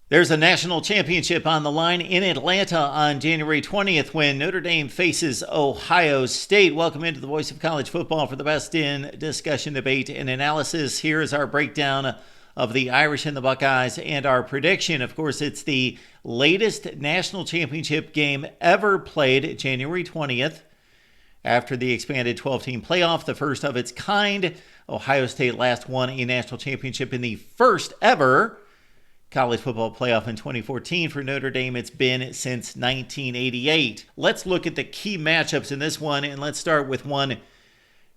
There's a national championship on the line in Atlanta on January 20th when Notre Dame faces Ohio State. Welcome into the Voice of College Football for the best in discussion, debate, and analysis. Here is our breakdown of the Irish and the Buckeyes and our prediction. Of course, it's the latest national championship game ever played, January 20th. After the expanded 12-team playoff, the first of its kind, Ohio State last won a national championship in the first ever college football playoff in 2014. For Notre Dame, it's been since 1988. Let's look at the key matchups in this one, and let's start with one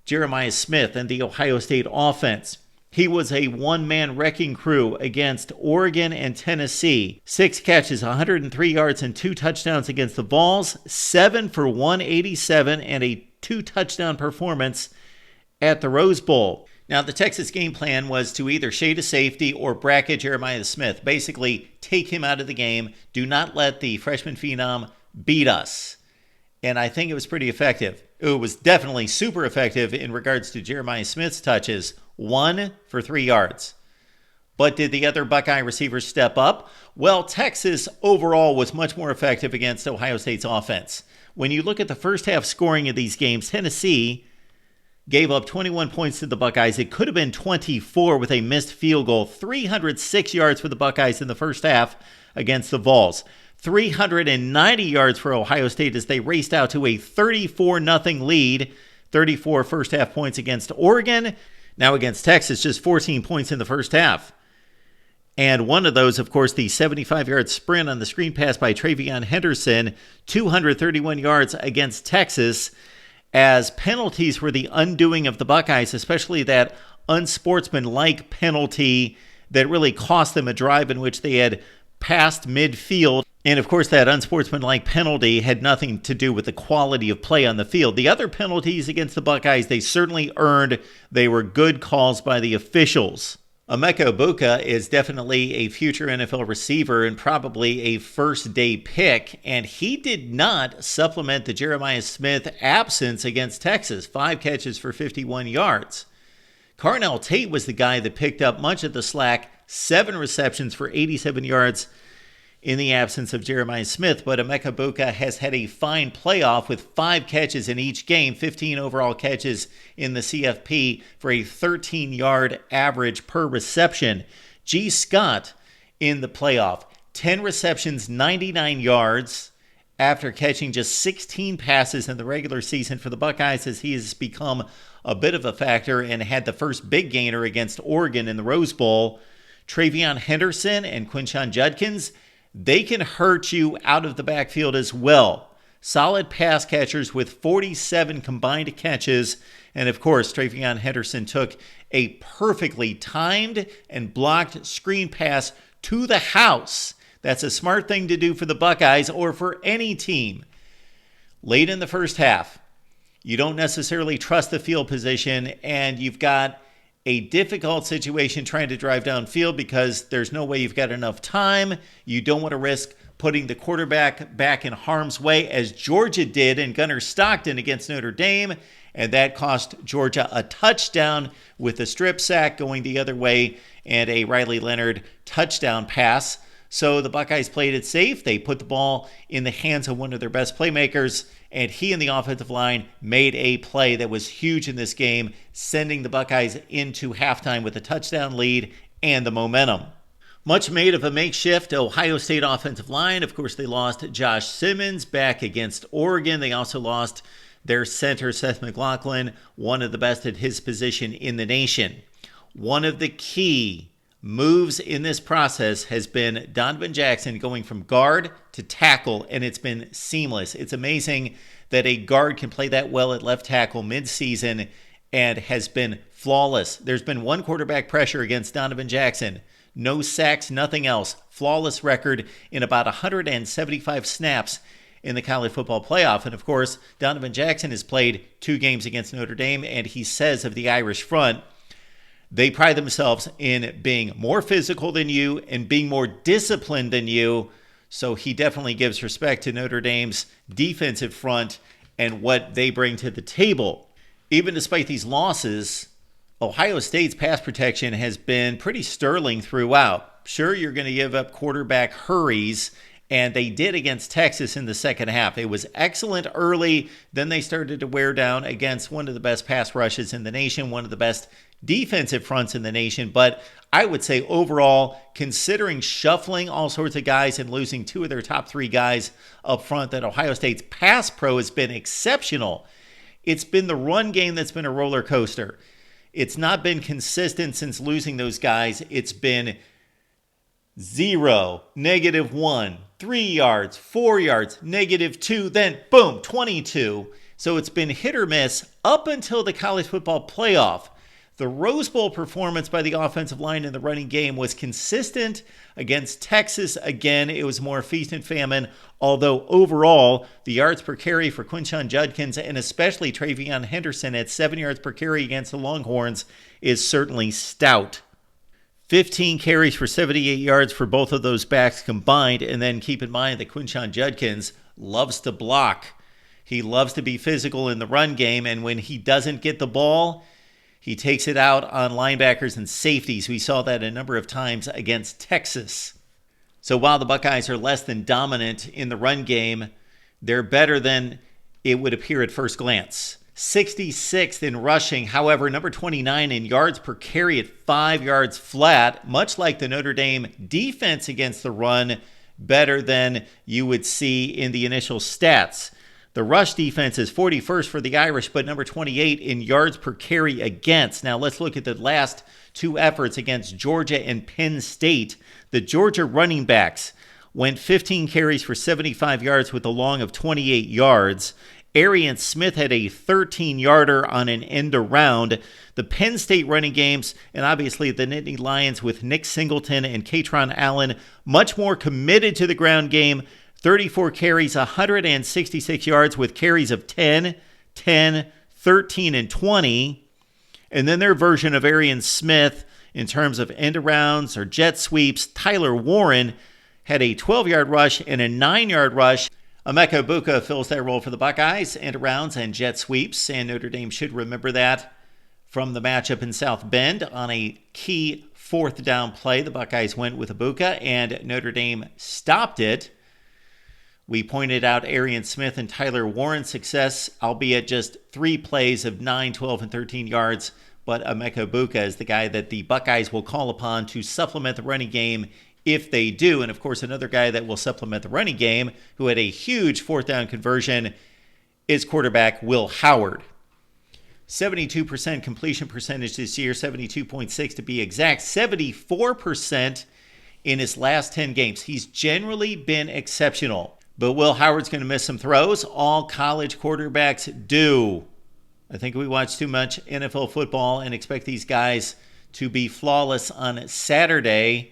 Jeremiah Smith and the Ohio State offense. He was a one-man wrecking crew against Oregon and Tennessee. 6 catches, 103 yards, and 2 touchdowns against the Vols. 7 for 187 and a 2-touchdown performance at the Rose Bowl. Now, the Texas game plan was to either shade a safety or bracket Jeremiah Smith. Basically, take him out of the game. Do not let the freshman phenom beat us. And I think it was pretty effective. It was definitely super effective in regards to Jeremiah Smith's touches. 1 for 3 yards. But did the other Buckeye receivers step up? Well, Texas overall was much more effective against Ohio State's offense. When you look at the first half scoring of these games, Tennessee gave up 21 points to the Buckeyes. It could have been 24 with a missed field goal. 306 yards for the Buckeyes in the first half against the Vols. 390 yards for Ohio State as they raced out to a 34-0 lead. 34 first half points against Oregon. Now against Texas, just 14 points in the first half. And one of those, of course, the 75-yard sprint on the screen pass by Travion Henderson. 231 yards against Texas, as penalties were the undoing of the Buckeyes, especially that unsportsmanlike penalty that really cost them a drive in which they had passed midfield. And of course, that unsportsmanlike penalty had nothing to do with the quality of play on the field. The other penalties against the Buckeyes, they certainly earned. They were good calls by the officials. Emeka Egbuka is definitely a future NFL receiver and probably a first-day pick, and he did not supplement the Jeremiah Smith absence against Texas. 5 catches for 51 yards. Carnell Tate was the guy that picked up much of the slack, 7 receptions for 87 yards in the absence of Jeremiah Smith, but Emeka Egbuka has had a fine playoff with 5 catches in each game, 15 overall catches in the CFP for a 13-yard average per reception. G. Scott in the playoff, 10 receptions, 99 yards after catching just 16 passes in the regular season for the Buckeyes, as he has become a bit of a factor and had the first big gainer against Oregon in the Rose Bowl. Travion Henderson and Quinshon Judkins, they can hurt you out of the backfield as well. Solid pass catchers with 47 combined catches. And of course, Travion Henderson took a perfectly timed and blocked screen pass to the house. That's a smart thing to do for the Buckeyes or for any team. Late in the first half, you don't necessarily trust the field position, and you've got a difficult situation trying to drive downfield because there's no way you've got enough time. You don't want to risk putting the quarterback back in harm's way, as Georgia did in Gunnar Stockton against Notre Dame, and that cost Georgia a touchdown with a strip sack going the other way and a Riley Leonard touchdown pass. So the Buckeyes played it safe. They put the ball in the hands of one of their best playmakers, and he and the offensive line made a play that was huge in this game, sending the Buckeyes into halftime with a touchdown lead and the momentum. Much made of a makeshift Ohio State offensive line. Of course, they lost Josh Simmons back against Oregon. They also lost their center, Seth McLaughlin, one of the best at his position in the nation. One of the key moves in this process has been Donovan Jackson going from guard to tackle, and it's been seamless. It's amazing that a guard can play that well at left tackle midseason and has been flawless. There's been one quarterback pressure against Donovan Jackson. No sacks, nothing else. Flawless record in about 175 snaps in the college football playoff. And of course, Donovan Jackson has played 2 games against Notre Dame, and he says of the Irish front, they pride themselves in being more physical than you and being more disciplined than you. So he definitely gives respect to Notre Dame's defensive front and what they bring to the table. Even despite these losses, Ohio State's pass protection has been pretty sterling throughout. Sure, you're going to give up quarterback hurries, and they did against Texas in the second half. It was excellent early. Then they started to wear down against one of the best pass rushes in the nation, one of the best defensive fronts in the nation. But I would say overall, considering shuffling all sorts of guys and losing two of their top three guys up front, that Ohio State's pass pro has been exceptional. It's been the run game that's been a roller coaster. It's not been consistent since losing those guys. It's been 0, -1, 3 yards, 4 yards, -2, then boom, 22. So it's been hit or miss up until the college football playoff. The Rose Bowl performance by the offensive line in the running game was consistent against Texas. Again, it was more feast and famine, although overall, the yards per carry for Quinshon Judkins and especially Travion Henderson at 7 yards per carry against the Longhorns is certainly stout. 15 carries for 78 yards for both of those backs combined, and then keep in mind that Quinshon Judkins loves to block. He loves to be physical in the run game, and when he doesn't get the ball, he takes it out on linebackers and safeties. We saw that a number of times against Texas. So while the Buckeyes are less than dominant in the run game, they're better than it would appear at first glance. 66th in rushing, however, number 29 in yards per carry at 5 yards flat, much like the Notre Dame defense against the run, better than you would see in the initial stats. The rush defense is 41st for the Irish, but number 28 in yards per carry against. Now let's look at the last two efforts against Georgia and Penn State. The Georgia running backs went 15 carries for 75 yards with a long of 28 yards. Arian Smith had a 13-yarder on an end around. The Penn State running games, and obviously the Nittany Lions with Nick Singleton and Katron Allen, much more committed to the ground game. 34 carries, 166 yards with carries of 10, 10, 13, and 20. And then their version of Arian Smith in terms of end-arounds or jet sweeps, Tyler Warren had a 12-yard rush and a 9-yard rush. Emeka Egbuka fills that role for the Buckeyes, end-arounds and jet sweeps, and Notre Dame should remember that from the matchup in South Bend on a key fourth down play. The Buckeyes went with Egbuka, and Notre Dame stopped it. We pointed out Arian Smith and Tyler Warren's success, albeit just 3 plays of 9, 12, and 13 yards. But Emeka Egbuka is the guy that the Buckeyes will call upon to supplement the running game if they do. And, of course, another guy that will supplement the running game, who had a huge fourth down conversion, is quarterback Will Howard. 72% completion percentage this year, 72.6 to be exact, 74% in his last 10 games. He's generally been exceptional. But Will Howard's going to miss some throws. All college quarterbacks do. I think we watch too much NFL football and expect these guys to be flawless on Saturday.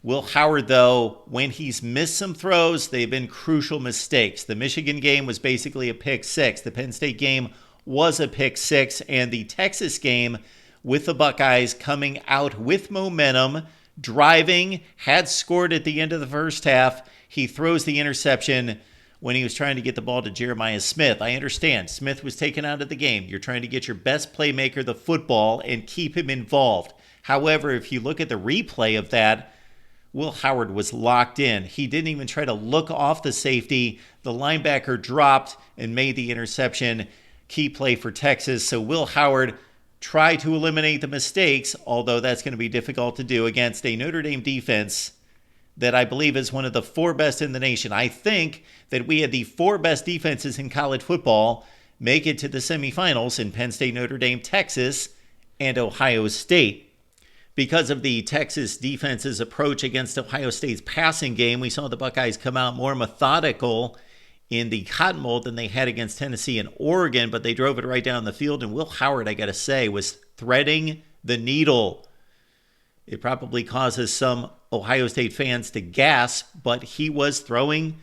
Will Howard, though, when he's missed some throws, they've been crucial mistakes. The Michigan game was basically a pick six. The Penn State game was a pick six. And the Texas game with the Buckeyes coming out with momentum, driving, had scored at the end of the first half. He throws the interception when he was trying to get the ball to Jeremiah Smith. I understand. Smith was taken out of the game. You're trying to get your best playmaker the football and keep him involved. However, if you look at the replay of that, Will Howard was locked in. He didn't even try to look off the safety. The linebacker dropped and made the interception. Key play for Texas. So Will Howard tried to eliminate the mistakes, although that's going to be difficult to do against a Notre Dame defense that I believe is one of the 4 best in the nation. I think that we had the 4 best defenses in college football make it to the semifinals in Penn State, Notre Dame, Texas, and Ohio State. Because of the Texas defense's approach against Ohio State's passing game, we saw the Buckeyes come out more methodical in the Cotton Bowl than they had against Tennessee and Oregon, but they drove it right down the field, and Will Howard, I got to say, was threading the needle. It probably causes some Ohio State fans to gasp, but he was throwing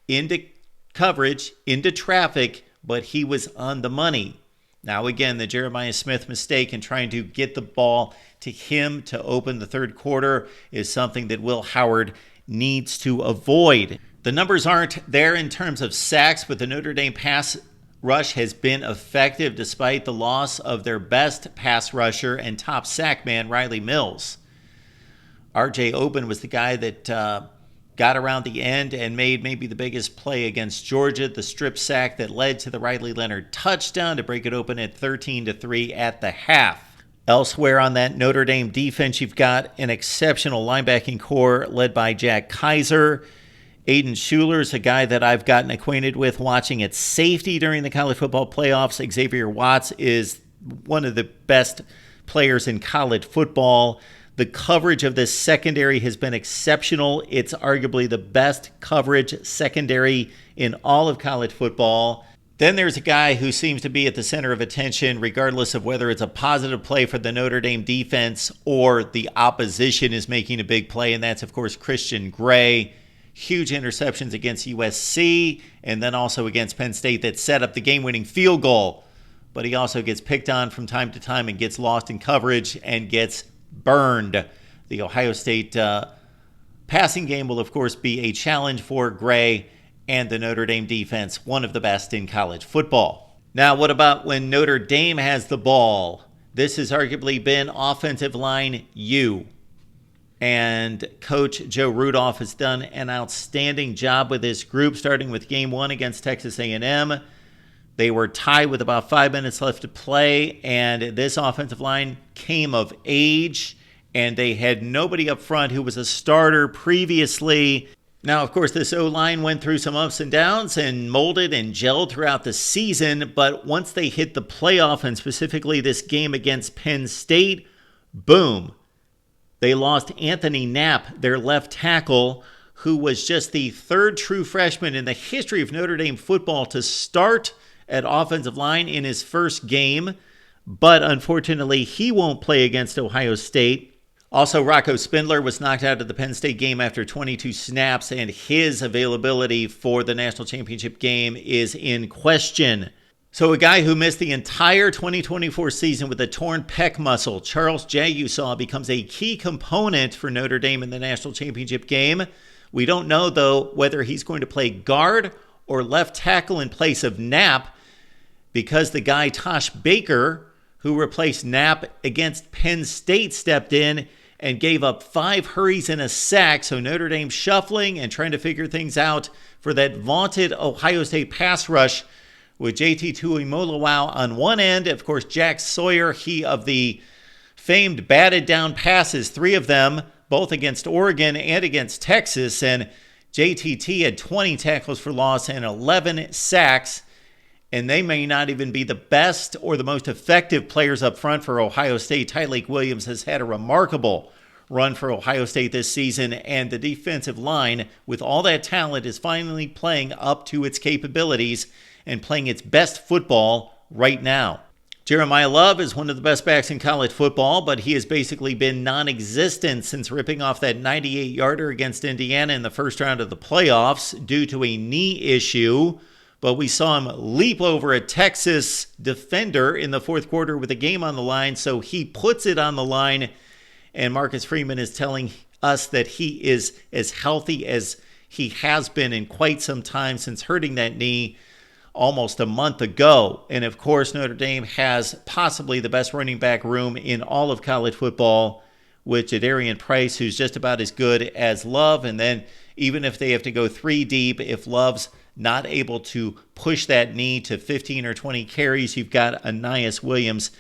into coverage, into traffic, but he was on the money. Now, again, the Jeremiah Smith mistake in trying to get the ball to him to open the third quarter is something that Will Howard needs to avoid. The numbers aren't there in terms of sacks, but the Notre Dame pass rush has been effective despite the loss of their best pass rusher and top sack man, Riley Mills. R.J. Oben was the guy that got around the end and made maybe the biggest play against Georgia, the strip sack that led to the Riley Leonard touchdown to break it open at 13-3 at the half. Elsewhere on that Notre Dame defense, you've got an exceptional linebacking core led by Jack Kaiser. Aiden Schuler's a guy that I've gotten acquainted with watching at safety during the college football playoffs. Xavier Watts is one of the best players in college football. The coverage of this secondary has been exceptional. It's arguably the best coverage secondary in all of college football. Then there's a guy who seems to be at the center of attention, regardless of whether it's a positive play for the Notre Dame defense or the opposition is making a big play, and that's, of course, Christian Gray. Huge interceptions against USC and then also against Penn State that set up the game-winning field goal. But he also gets picked on from time to time and gets lost in coverage and gets burned. The Ohio State passing game will, of course, be a challenge for Gray and the Notre Dame defense, one of the best in college football. Now, what about when Notre Dame has the ball? This has arguably been offensive line U. And Coach Joe Rudolph has done an outstanding job with this group, starting with game one against Texas A&M. They were tied with about 5 minutes left to play, and this offensive line came of age, and they had nobody up front who was a starter previously. Now, of course, this O-line went through some ups and downs and molded and gelled throughout the season, but once they hit the playoff, and specifically this game against Penn State, boom. They lost Anthony Knapp, their left tackle, who was just the third true freshman in the history of Notre Dame football to start at offensive line in his first game. But unfortunately, he won't play against Ohio State. Also, Rocco Spindler was knocked out of the Penn State game after 22 snaps, and his availability for the national championship game is in question. So a guy who missed the entire 2024 season with a torn pec muscle, Charles Jagusah, becomes a key component for Notre Dame in the national championship game. We don't know, though, whether he's going to play guard or left tackle in place of Knapp, because the guy Tosh Baker, who replaced Knapp against Penn State, stepped in and gave up 5 hurries and a sack. So Notre Dame shuffling and trying to figure things out for that vaunted Ohio State pass rush with JT Tuimoloau on one end. Of course, Jack Sawyer, he of the famed batted down passes, 3 of them, both against Oregon and against Texas. And JTT had 20 tackles for loss and 11 sacks. And they may not even be the best or the most effective players up front for Ohio State. Tyleik Williams has had a remarkable run for Ohio State this season, and the defensive line, with all that talent, is finally playing up to its capabilities and playing its best football right now. Jeremiah Love is one of the best backs in college football, but he has basically been non-existent since ripping off that 98-yarder against Indiana in the first round of the playoffs due to a knee issue. But we saw him leap over a Texas defender in the fourth quarter with a game on the line, so he puts it on the line, and Marcus Freeman is telling us that he is as healthy as he has been in quite some time since hurting that knee almost a month ago. And of course, Notre Dame has possibly the best running back room in all of college football with Jadarian Price, who's just about as good as Love. And then even if they have to go 3 deep, if Love's not able to push that knee to 15 or 20 carries, you've got Aeneas Williams,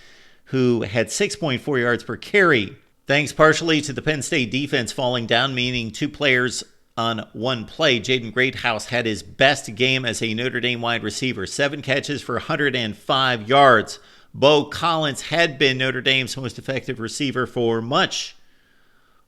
who had 6.4 yards per carry. Thanks partially to the Penn State defense falling down, meaning 2 players on 1 play. Jaden Greathouse had his best game as a Notre Dame wide receiver, 7 catches for 105 yards. Bo Collins had been Notre Dame's most effective receiver for much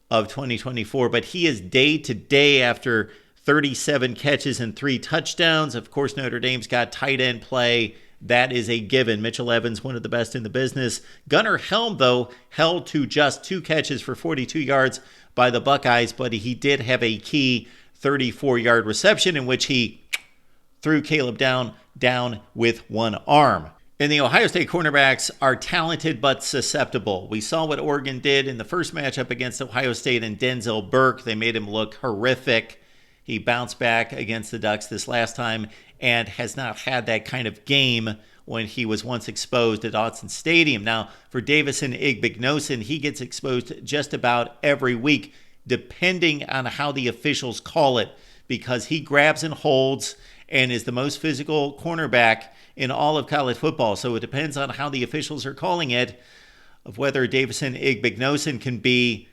of 2024, but he is day to day after 37 catches and 3 touchdowns. Of course, Notre Dame's got tight end play. That is a given. Mitchell Evans, one of the best in the business. Gunnar Helm, though, held to just 2 catches for 42 yards by the Buckeyes, but he did have a key 34-yard reception in which he threw Caleb down with one arm. And the Ohio State cornerbacks are talented but susceptible. We saw what Oregon did in the first matchup against Ohio State and Denzel Burke. They made him look horrific. He bounced back against the Ducks this last time and has not had that kind of game when he was once exposed at Autzen Stadium. Now, for Davison Igbinosun, he gets exposed just about every week. depending on how the officials call it, because he grabs and holds and is the most physical cornerback in all of college football. So it depends on how the officials are calling it, of whether Davison Igbinosun can be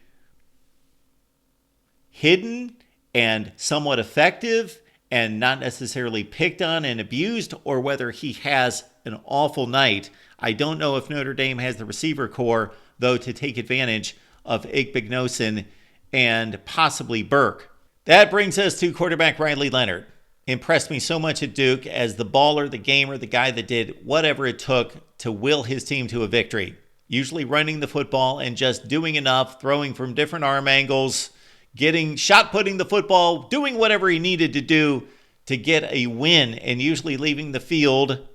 hidden and somewhat effective and not necessarily picked on and abused, or whether he has an awful night. I don't know if Notre Dame has the receiver core, though, to take advantage of Igbinosun and possibly Burke. That brings us to quarterback Riley Leonard. Impressed me so much at Duke as the baller, the gamer, the guy that did whatever it took to will his team to a victory. Usually running the football and just doing enough, throwing from different arm angles, putting the football, doing whatever he needed to do to get a win, and usually leaving the field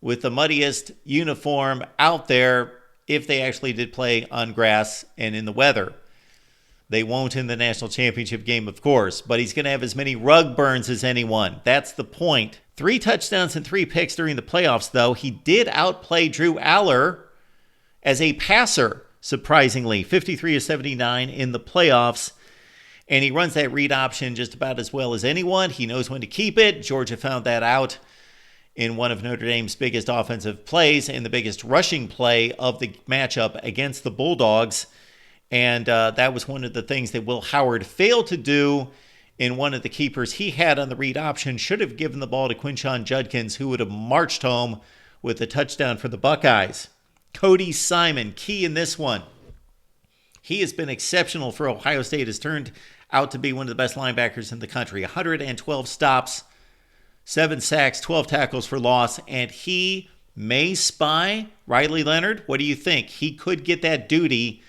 with the muddiest uniform out there if they actually did play on grass and in the weather. They won't in the national championship game, of course, but he's going to have as many rug burns as anyone. That's the point. 3 touchdowns and 3 picks during the playoffs, though. He did outplay Drew Aller as a passer, surprisingly, 53-79 in the playoffs. And he runs that read option just about as well as anyone. He knows when to keep it. Georgia found that out in one of Notre Dame's biggest offensive plays and the biggest rushing play of the matchup against the Bulldogs. And that was one of the things that Will Howard failed to do in one of the keepers he had on the read option. Should have given the ball to Quinshon Judkins, who would have marched home with a touchdown for the Buckeyes. Cody Simon, key in this one. He has been exceptional for Ohio State, has turned out to be one of the best linebackers in the country. 112 stops, 7 sacks, 12 tackles for loss, and he may spy Riley Leonard. What do you think? He could get that duty,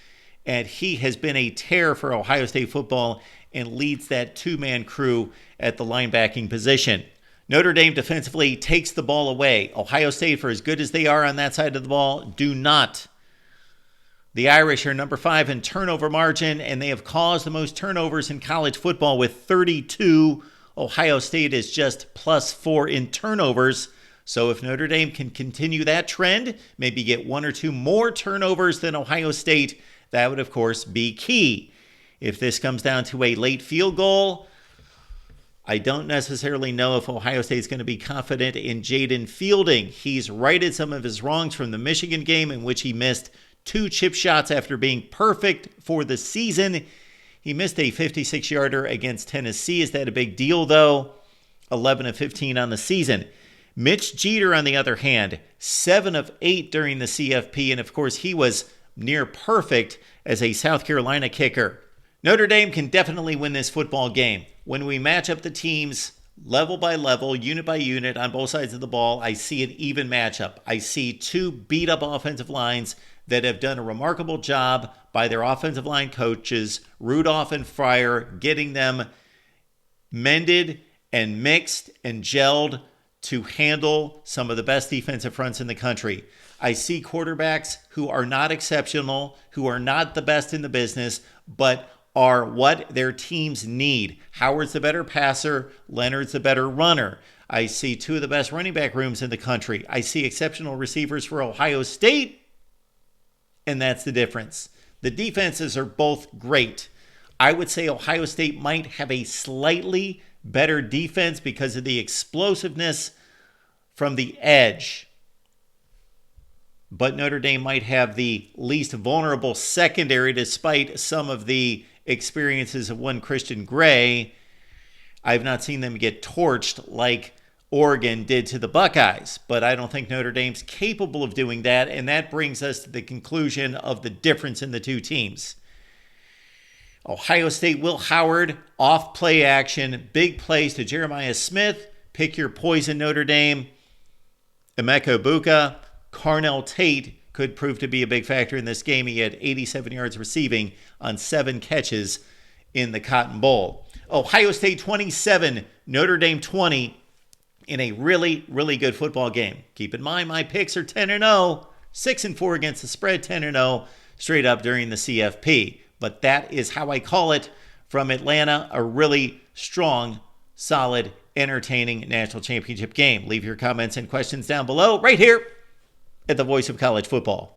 and he has been a tear for Ohio State football and leads that 2-man crew at the linebacking position. Notre Dame defensively takes the ball away. Ohio State, for as good as they are on that side of the ball, do not. The Irish are number 5 in turnover margin, and they have caused the most turnovers in college football with 32. Ohio State is just +4 in turnovers. So if Notre Dame can continue that trend, maybe get 1 or 2 more turnovers than Ohio State, that would, of course, be key. If this comes down to a late field goal, I don't necessarily know if Ohio State's going to be confident in Jaden Fielding. He's righted some of his wrongs from the Michigan game, in which he missed 2 chip shots after being perfect for the season. He missed a 56-yarder against Tennessee. Is that a big deal, though? 11 of 15 on the season. Mitch Jeter, on the other hand, 7 of 8 during the CFP, and of course he was near perfect as a South Carolina kicker. Notre Dame can definitely win this football game. When we match up the teams level by level, unit by unit on both sides of the ball, I see an even matchup. I see 2 beat-up offensive lines that have done a remarkable job by their offensive line coaches, Rudolph and Fryer, getting them mended and mixed and gelled to handle some of the best defensive fronts in the country. I see quarterbacks who are not exceptional, who are not the best in the business, but are what their teams need. Howard's the better passer, Leonard's the better runner. I see 2 of the best running back rooms in the country. I see exceptional receivers for Ohio State, and that's the difference. The defenses are both great. I would say Ohio State might have a slightly better defense because of the explosiveness from the edge. But Notre Dame might have the least vulnerable secondary despite some of the experiences of one Christian Gray. I've not seen them get torched like Oregon did to the Buckeyes, but I don't think Notre Dame's capable of doing that, and that brings us to the conclusion of the difference in the 2 teams. Ohio State, Will Howard, off play action, big plays to Jeremiah Smith, pick your poison Notre Dame. Emeka Egbuka, Carnell Tate could prove to be a big factor in this game. He had 87 yards receiving on 7 catches in the Cotton Bowl. Ohio State 27, Notre Dame 20 in a really, really good football game. Keep in mind, my picks are 10-0, 6-4 against the spread, 10-0 straight up during the CFP. But that is how I call it from Atlanta, a really strong, solid, entertaining national championship game. Leave your comments and questions down below right here at the Voice of College Football.